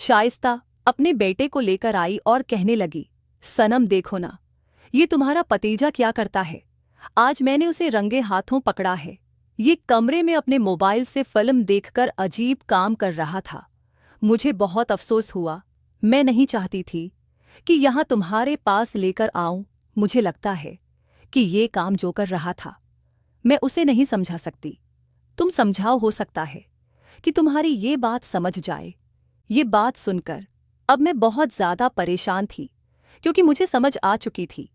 शाइस्ता अपने बेटे को लेकर आई और कहने लगी, सनम देखो ना, ये तुम्हारा भतीजा क्या करता है। आज मैंने उसे रंगे हाथों पकड़ा है। ये कमरे में अपने मोबाइल से फिल्म देखकर अजीब काम कर रहा था। मुझे बहुत अफसोस हुआ। मैं नहीं चाहती थी कि यहाँ तुम्हारे पास लेकर आऊं। मुझे लगता है कि ये काम जो कर रहा था, मैं उसे नहीं समझा सकती। तुम समझाओ, हो सकता है कि तुम्हारी ये बात समझ जाए। ये बात सुनकर अब मैं बहुत ज़्यादा परेशान थी, क्योंकि मुझे समझ आ चुकी थी,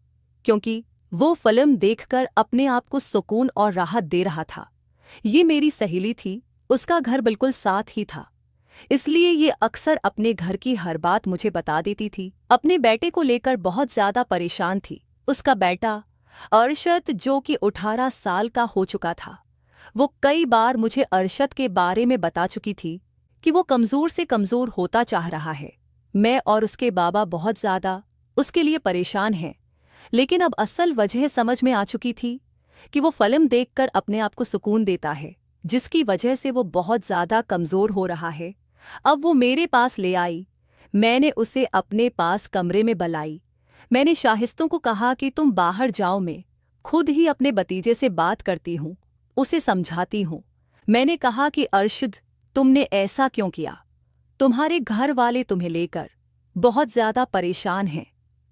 क्योंकि वो फिल्म देखकर अपने आप को सुकून और राहत दे रहा था। ये मेरी सहेली थी, उसका घर बिल्कुल साथ ही था, इसलिए ये अक्सर अपने घर की हर बात मुझे बता देती थी। अपने बेटे को लेकर बहुत ज़्यादा परेशान थी। उसका बेटा अरशद, जो कि 18 साल का हो चुका था, वो कई बार मुझे अरशद के बारे में बता चुकी थी कि वो कमज़ोर से कमज़ोर होता चाह रहा है। मैं और उसके बाबा बहुत ज़्यादा उसके लिए परेशान हैं, लेकिन अब असल वजह समझ में आ चुकी थी कि वो फिल्म देखकर अपने आप को सुकून देता है, जिसकी वजह से वो बहुत ज़्यादा कमज़ोर हो रहा है। अब वो मेरे पास ले आई। मैंने उसे अपने पास कमरे में बुलाई। मैंने शाहिस्तों को कहा कि तुम बाहर जाओ, मैं खुद ही अपने भतीजे से बात करती हूँ, उसे समझाती हूँ। मैंने कहा कि अरशद, तुमने ऐसा क्यों किया? तुम्हारे घर वाले तुम्हें लेकर बहुत ज़्यादा परेशान हैं।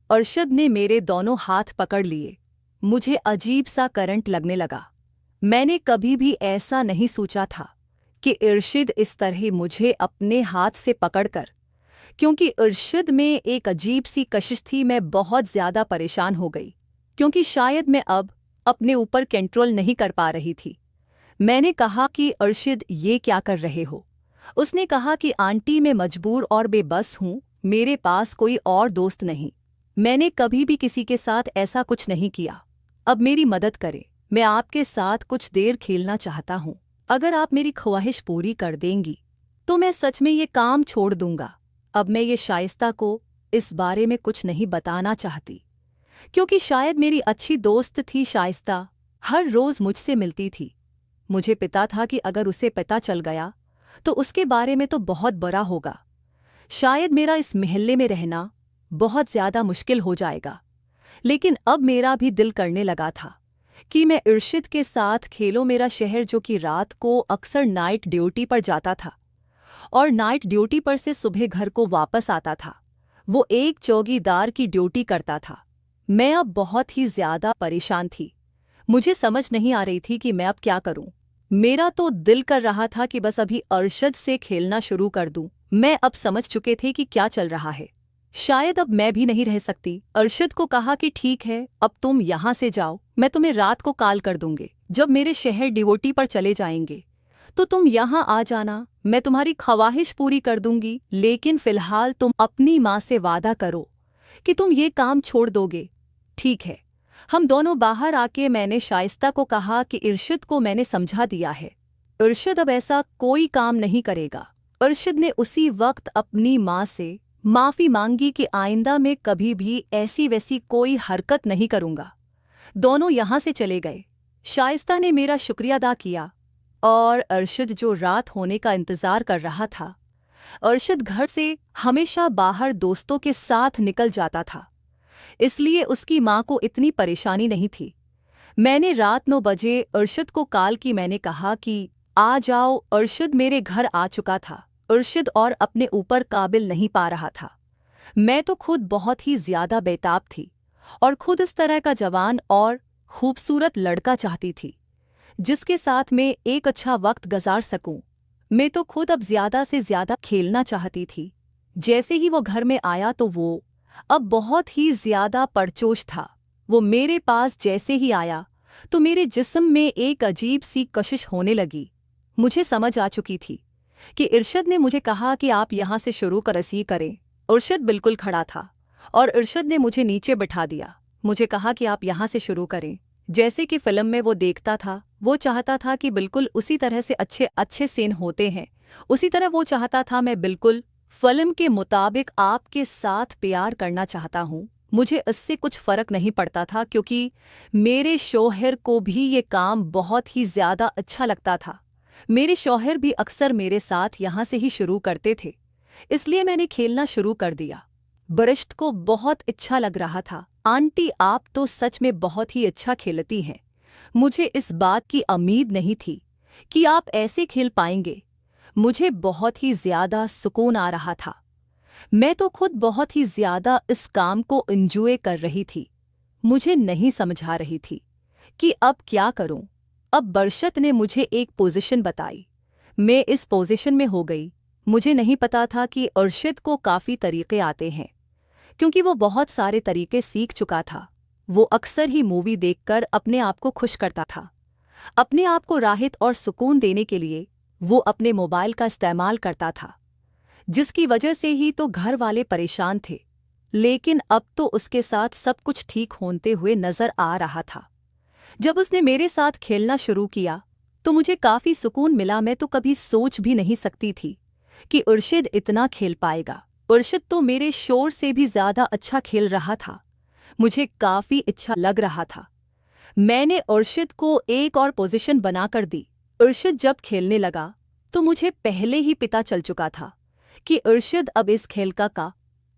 अरशद ने मेरे दोनों हाथ पकड़ लिए। मुझे अजीब सा करंट लगने लगा। मैंने कभी भी ऐसा नहीं सोचा था कि इरशिद इस तरह मुझे अपने हाथ से पकड़कर, क्योंकि इरशिद में एक अजीब सी कशिश थी। मैं बहुत ज़्यादा परेशान हो गई, क्योंकि शायद मैं अब अपने ऊपर कंट्रोल नहीं कर पा रही थी। मैंने कहा कि इरशिद, ये क्या कर रहे हो? उसने कहा कि आंटी, मैं मजबूर और बेबस हूँ, मेरे पास कोई और दोस्त नहीं। मैंने कभी भी किसी के साथ ऐसा कुछ नहीं किया। अब मेरी मदद करें, मैं आपके साथ कुछ देर खेलना चाहता हूँ। अगर आप मेरी ख्वाहिश पूरी कर देंगी तो मैं सच में ये काम छोड़ दूंगा। अब मैं ये शाइस्ता को इस बारे में कुछ नहीं बताना चाहती, क्योंकि शायद मेरी अच्छी दोस्त थी शाइस्ता, हर रोज़ मुझसे मिलती थी। मुझे पता था कि अगर उसे पता चल गया तो उसके बारे में तो बहुत बुरा होगा। शायद मेरा इस मोहल्ले में रहना बहुत ज़्यादा मुश्किल हो जाएगा। लेकिन अब मेरा भी दिल करने लगा था कि मैं इरशिद के साथ खेलो। मेरा शहर, जो कि रात को अक्सर नाइट ड्यूटी पर जाता था और नाइट ड्यूटी पर से सुबह घर को वापस आता था, वो एक चौकीदार की ड्यूटी करता था। मैं अब बहुत ही ज़्यादा परेशान थी। मुझे समझ नहीं आ रही थी कि मैं अब क्या करूं। मेरा तो दिल कर रहा था कि बस अभी अरशद से खेलना शुरू कर दूं। मैं अब समझ चुके थे कि क्या चल रहा है। शायद अब मैं भी नहीं रह सकती। अरशद को कहा कि ठीक है, अब तुम यहाँ से जाओ, मैं तुम्हें रात को कॉल कर दूंगी। जब मेरे शहर ड्यूटी पर चले जाएंगे तो तुम यहाँ आ जाना, मैं तुम्हारी ख्वाहिश पूरी कर दूंगी। लेकिन फिलहाल तुम अपनी माँ से वादा करो कि तुम ये काम छोड़ दोगे, ठीक है? हम दोनों बाहर आके मैंने शाइस्ता को कहा कि इरशिद को मैंने समझा दिया है, इरशिद अब ऐसा कोई काम नहीं करेगा। इरशिद ने उसी वक्त अपनी माँ से माफ़ी मांगी कि आइंदा में कभी भी ऐसी वैसी कोई हरकत नहीं करूँगा। दोनों यहाँ से चले गए। शाइस्ता ने मेरा शुक्रिया अदा किया और अरशद, जो रात होने का इंतज़ार कर रहा था, अरशद घर से हमेशा बाहर दोस्तों के साथ निकल जाता था, इसलिए उसकी माँ को इतनी परेशानी नहीं थी। मैंने रात 9 बजे अरशद को कॉल की। मैंने कहा कि आ जाओ। अरशद मेरे घर आ चुका था। अरशद और अपने ऊपर काबिल नहीं पा रहा था। मैं तो खुद बहुत ही ज़्यादा बेताब थी और खुद इस तरह का जवान और खूबसूरत लड़का चाहती थी जिसके साथ मैं एक अच्छा वक्त गुजार सकूं। मैं तो खुद अब ज़्यादा से ज़्यादा खेलना चाहती थी। जैसे ही वो घर में आया तो वो अब बहुत ही ज़्यादा परजोश था। वो मेरे पास जैसे ही आया तो मेरे जिस्म में एक अजीब सी कशिश होने लगी। मुझे समझ आ चुकी थी कि इरशद ने मुझे कहा कि आप यहाँ से शुरू करसी करें। इरशद बिल्कुल खड़ा था और इरशद ने मुझे नीचे बिठा दिया। मुझे कहा कि आप यहाँ से शुरू करें, जैसे कि फिल्म में वो देखता था। वो चाहता था कि बिल्कुल उसी तरह से अच्छे अच्छे सीन होते हैं, उसी तरह वो चाहता था। मैं बिल्कुल फिल्म के मुताबिक आपके साथ प्यार करना चाहता हूँ। मुझे इससे कुछ फ़र्क नहीं पड़ता था, क्योंकि मेरे शौहर को भी ये काम बहुत ही ज़्यादा अच्छा लगता था। मेरे शौहर भी अक्सर मेरे साथ यहाँ से ही शुरू करते थे। इसलिए मैंने खेलना शुरू कर दिया। बरिश्त को बहुत अच्छा लग रहा था। आंटी, आप तो सच में बहुत ही अच्छा खेलती हैं। मुझे इस बात की उम्मीद नहीं थी कि आप ऐसे खेल पाएंगे। मुझे बहुत ही ज्यादा सुकून आ रहा था। मैं तो खुद बहुत ही ज्यादा इस काम को एंजॉय कर रही थी। मुझे नहीं समझ आ रही थी कि अब क्या करूं। अब बरशत ने मुझे एक पोजीशन बताई। मैं इस पोजीशन में हो गई। मुझे नहीं पता था कि अरशद को काफ़ी तरीके आते हैं, क्योंकि वो बहुत सारे तरीके सीख चुका था। वो अक्सर ही मूवी देखकर अपने आप को खुश करता था। अपने आप को राहत और सुकून देने के लिए वो अपने मोबाइल का इस्तेमाल करता था, जिसकी वजह से ही तो घर वाले परेशान थे। लेकिन अब तो उसके साथ सब कुछ ठीक होते हुए नजर आ रहा था। जब उसने मेरे साथ खेलना शुरू किया तो मुझे काफ़ी सुकून मिला। मैं तो कभी सोच भी नहीं सकती थी कि अरशद इतना खेल पाएगा। अरशद तो मेरे शोर से भी ज़्यादा अच्छा खेल रहा था। मुझे काफ़ी अच्छा लग रहा था। मैंने अरशद को एक और पोजीशन बनाकर दी। अरशद जब खेलने लगा तो मुझे पहले ही पता चल चुका था कि अरशद अब इस खेल का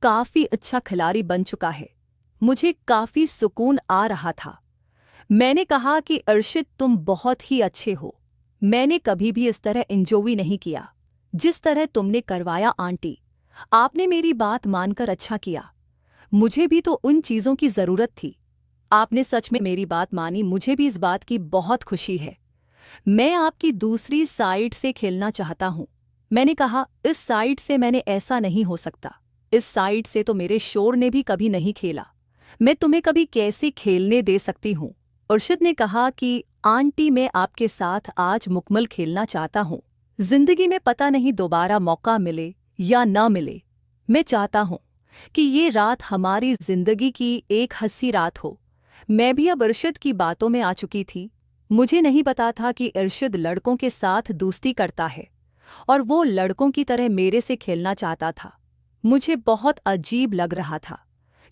काफ़ी अच्छा खिलाड़ी बन चुका है। मुझे काफ़ी सुकून आ रहा था। मैंने कहा कि अरशद, तुम बहुत ही अच्छे हो। मैंने कभी भी इस तरह एंजॉय नहीं किया जिस तरह तुमने करवाया आंटी। आपने मेरी बात मानकर अच्छा किया। मुझे भी तो उन चीज़ों की ज़रूरत थी। आपने सच में मेरी बात मानी। मुझे भी इस बात की बहुत खुशी है। मैं आपकी दूसरी साइड से खेलना चाहता हूँ। मैंने कहा, इस साइड से मैंने ऐसा नहीं हो सकता। इस साइड से तो मेरे शोर ने भी कभी नहीं खेला। मैं तुम्हें कभी कैसे खेलने दे सकती हूँ। अरशद ने कहा कि आंटी, मैं आपके साथ आज मुकम्मल खेलना चाहता हूँ। जिंदगी में पता नहीं दोबारा मौका मिले या ना मिले। मैं चाहता हूँ कि ये रात हमारी जिंदगी की एक हंसी रात हो। मैं भी अब अरशद की बातों में आ चुकी थी। मुझे नहीं पता था कि अरशद लड़कों के साथ दोस्ती करता है और वो लड़कों की तरह मेरे से खेलना चाहता था। मुझे बहुत अजीब लग रहा था,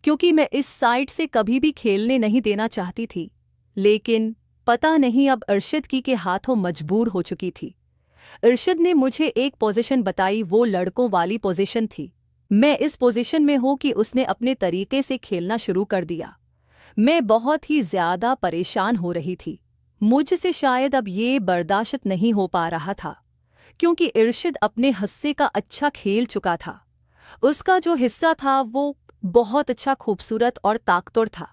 क्योंकि मैं इस साइड से कभी भी खेलने नहीं देना चाहती थी। लेकिन पता नहीं अब अरशद की के हाथों मजबूर हो चुकी थी। अरशद ने मुझे एक पोजीशन बताई, वो लड़कों वाली पोजीशन थी। मैं इस पोजीशन में हूँ कि उसने अपने तरीके से खेलना शुरू कर दिया। मैं बहुत ही ज्यादा परेशान हो रही थी। मुझसे शायद अब ये बर्दाश्त नहीं हो पा रहा था, क्योंकि अरशद अपने हिस्से का अच्छा खेल चुका था। उसका जो हिस्सा था वो बहुत अच्छा, खूबसूरत और ताकतवर था।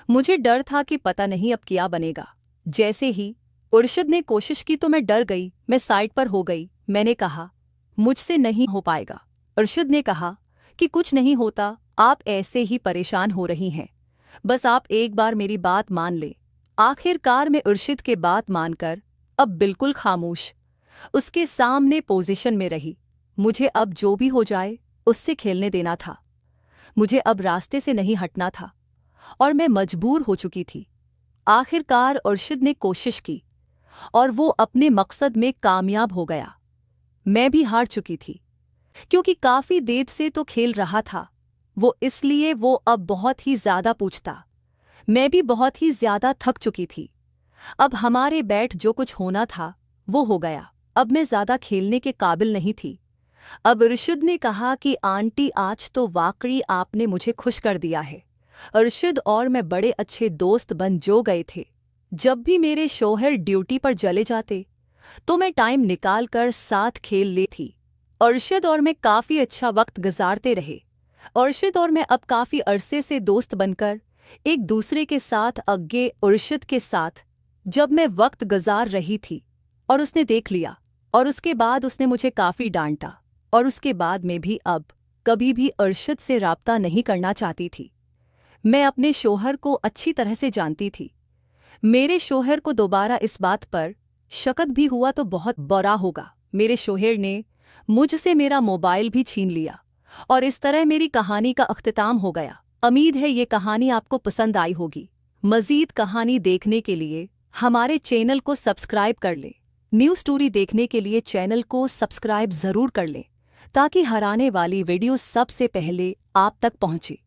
मुझे डर था कि पता नहीं अब क्या बनेगा। जैसे ही अरशद ने कोशिश की तो मैं डर गई। मैं साइड पर हो गई। मैंने कहा, मुझसे नहीं हो पाएगा। अरशद ने कहा कि कुछ नहीं होता, आप ऐसे ही परेशान हो रही हैं। बस आप एक बार मेरी बात मान ले। आखिरकार मैं अरशद के बात मानकर अब बिल्कुल खामोश उसके सामने पोजीशन में रही। मुझे अब जो भी हो जाए उससे खेलने देना था। मुझे अब रास्ते से नहीं हटना था और मैं मजबूर हो चुकी थी। आखिरकार अरशद ने कोशिश की और वो अपने मकसद में कामयाब हो गया। मैं भी हार चुकी थी, क्योंकि काफ़ी देर से तो खेल रहा था वो, इसलिए वो अब बहुत ही ज़्यादा पूछता। मैं भी बहुत ही ज़्यादा थक चुकी थी। अब हमारे बैठ जो कुछ होना था वो हो गया। अब मैं ज़्यादा खेलने के काबिल नहीं थी। अब अरशद ने कहा कि आंटी, आज तो वाकई आपने मुझे खुश कर दिया है। अरशद और मैं बड़े अच्छे दोस्त बन जो गए थे। जब भी मेरे शौहर ड्यूटी पर चले जाते तो मैं टाइम निकाल कर साथ खेल ले थी। अरशद और मैं काफ़ी अच्छा वक्त गुजारते रहे। अरशद और मैं अब काफ़ी अरसे से दोस्त बनकर एक दूसरे के साथ आगे। अरशद के साथ जब मैं वक्त गुजार रही थी और उसने देख लिया, और उसके बाद उसने मुझे काफ़ी डांटा, और उसके बाद मैं भी अब कभी भी अरशद से राब्ता नहीं करना चाहती थी। मैं अपने शौहर को अच्छी तरह से जानती थी। मेरे शौहर को दोबारा इस बात पर शक भी हुआ तो बहुत बुरा होगा। मेरे शौहर ने मुझसे मेरा मोबाइल भी छीन लिया और इस तरह मेरी कहानी का अख्तिताम हो गया। उम्मीद है ये कहानी आपको पसंद आई होगी। मज़ीद कहानी देखने के लिए हमारे चैनल को सब्सक्राइब कर लें। न्यू स्टोरी देखने के लिए चैनल को सब्सक्राइब ज़रूर कर लें, ताकि हर आने वाली वीडियो सबसे पहले आप तक पहुँचे।